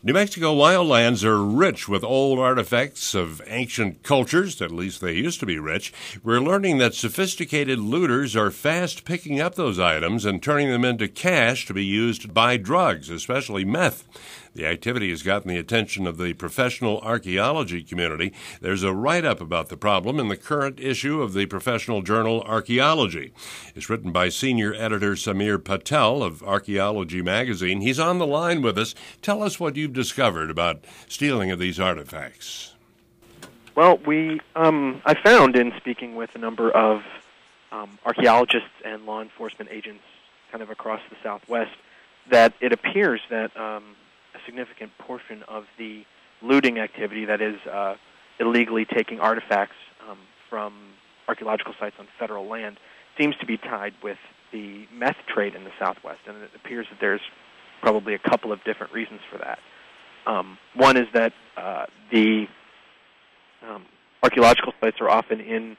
New Mexico wildlands are rich with old artifacts of ancient cultures, at least they used to be rich. We're learning that sophisticated looters are fast picking up those items and turning them into cash to be used to buy drugs, especially meth. The activity has gotten the attention of the professional archaeology community. There's a write-up about the problem in the current issue of the professional journal Archeaology. It's written by senior editor Samir Patel of Archeaology magazine. He's on the line with us. Tell us what you've discovered about stealing of these artifacts. Well, I found in speaking with a number of archaeologists and law enforcement agents kind of across the Southwest that it appears that a significant portion of the looting activity, that is illegally taking artifacts from archaeological sites on federal land, seems to be tied with the meth trade in the Southwest, and it appears that there's probably a couple of different reasons for that. One is that the archaeological sites are often in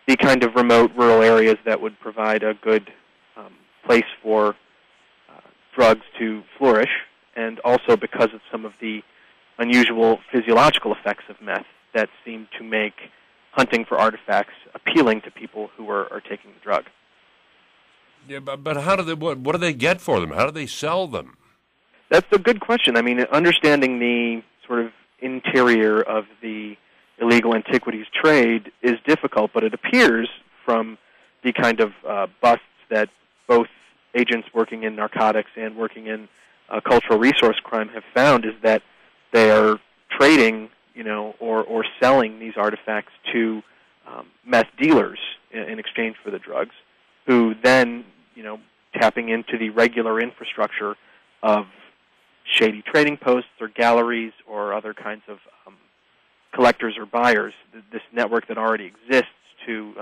the kind of remote rural areas that would provide a good place for drugs to flourish, and also because of some of the unusual physiological effects of meth that seem to make hunting for artifacts appealing to people who are taking the drug. Yeah, but how do they? What do they get for them? How do they sell them? That's a good question. I mean, understanding the sort of interior of the illegal antiquities trade is difficult, but it appears from the kind of busts that both agents working in narcotics and working in cultural resource crime have found is that they are trading, or selling these artifacts to meth dealers in exchange for the drugs, who then, tapping into the regular infrastructure of shady trading posts or galleries or other kinds of collectors or buyers, this network that already exists to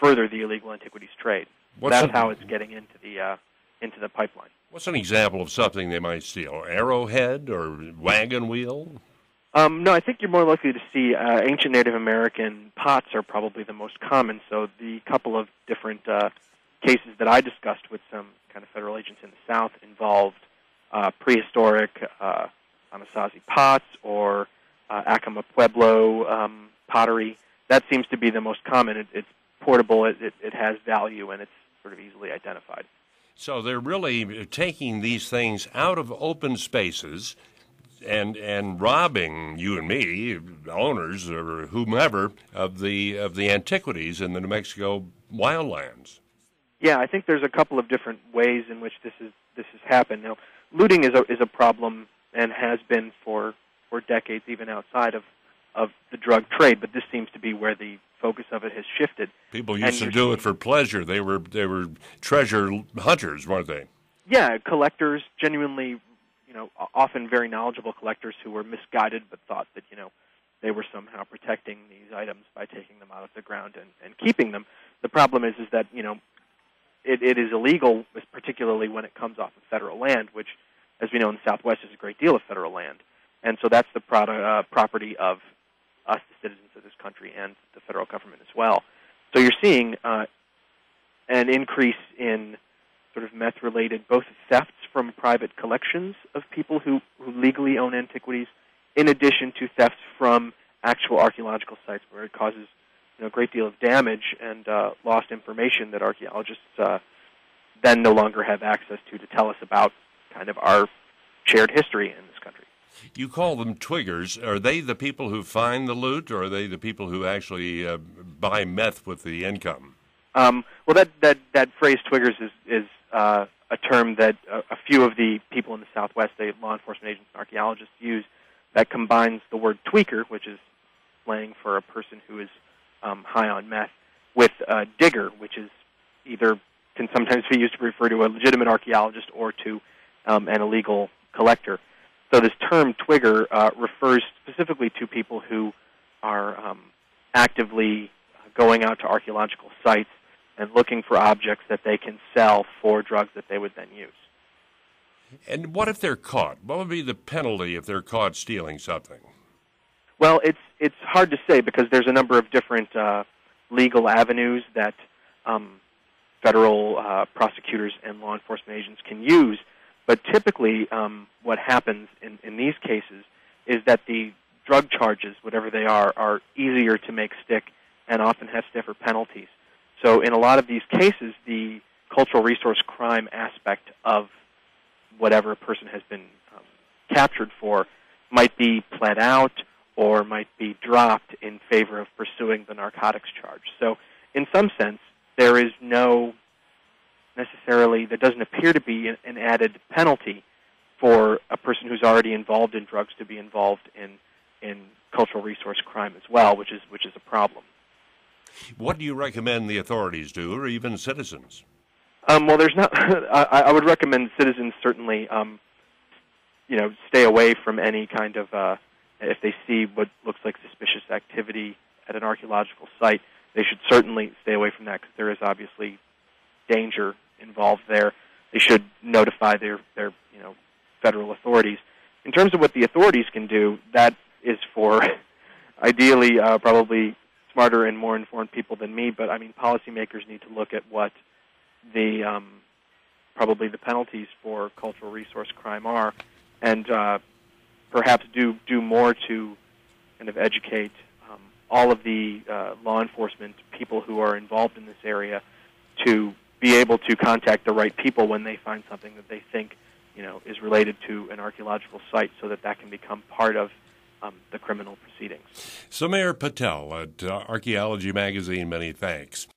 further the illegal antiquities trade. That's how it's getting into the pipeline. What's an example of something they might steal? Arrowhead or wagon wheel? No, I think you're more likely to see ancient Native American pots are probably the most common. So the couple of different cases that I discussed with some kind of federal agents in the South involved prehistoric Anasazi pots or Acoma Pueblo pottery. That seems to be the most common. It's portable, it has value, and it's sort of easily identified. So they're really taking these things out of open spaces and robbing you and me, owners or whomever, of the antiquities in the New Mexico wildlands. Yeah, I think there's a couple of different ways in which this has happened. Now, looting is a problem and has been for decades, even outside of the drug trade. But this seems to be where the focus of it has shifted. People used to do it for pleasure. They were treasure hunters, weren't they? Yeah, collectors, genuinely, often very knowledgeable collectors who were misguided but thought that, they were somehow protecting these items by taking them out of the ground and keeping them. The problem is that, it is illegal, particularly when it comes off of federal land, which, as we know in the Southwest, is a great deal of federal land. And so that's the property of us, the citizens of this country, and the federal government as well. So you're seeing an increase in sort of meth-related both thefts from private collections of people who legally own antiquities, in addition to thefts from actual archaeological sites where it causes a great deal of damage and lost information that archaeologists then no longer have access to tell us about kind of our shared history in this country. You call them twiggers. Are they the people who find the loot, or are they the people who actually buy meth with the income? Well, that phrase "twiggers" is a term that a few of the people in the Southwest, the law enforcement agents and archaeologists, use that combines the word tweaker, which is slang for a person who is high on meth, with digger, which is can sometimes be used to refer to a legitimate archaeologist or to an illegal collector. So this term twigger refers specifically to people who are actively going out to archaeological sites and looking for objects that they can sell for drugs that they would then use. And what if they're caught? What would be the penalty if they're caught stealing something? Well, it's hard to say because there's a number of different legal avenues that federal prosecutors and law enforcement agents can use. But typically what happens in these cases is that the drug charges, whatever they are easier to make stick and often have stiffer penalties. So in a lot of these cases, the cultural resource crime aspect of whatever a person has been captured for might be pled out or might be dropped in favor of pursuing the narcotics charge. So in some sense, there is no necessarily, there doesn't appear to be an added penalty for a person who's already involved in drugs to be involved in cultural resource crime as well, which is a problem. What do you recommend the authorities do, or even citizens? Well, there's not. I would recommend citizens certainly, stay away from any kind of. If they see what looks like suspicious activity at an archaeological site, they should certainly stay away from that because there is obviously danger involved there. They should notify their federal authorities. In terms of what the authorities can do, that is for ideally probably smarter and more informed people than me. But I mean, policymakers need to look at what the probably the penalties for cultural resource crime are, and perhaps do more to kind of educate all of the law enforcement people who are involved in this area to be able to contact the right people when they find something that they think is related to an archaeological site, so that can become part of the criminal proceedings. Sameer Patel at Archeology Magazine, many thanks.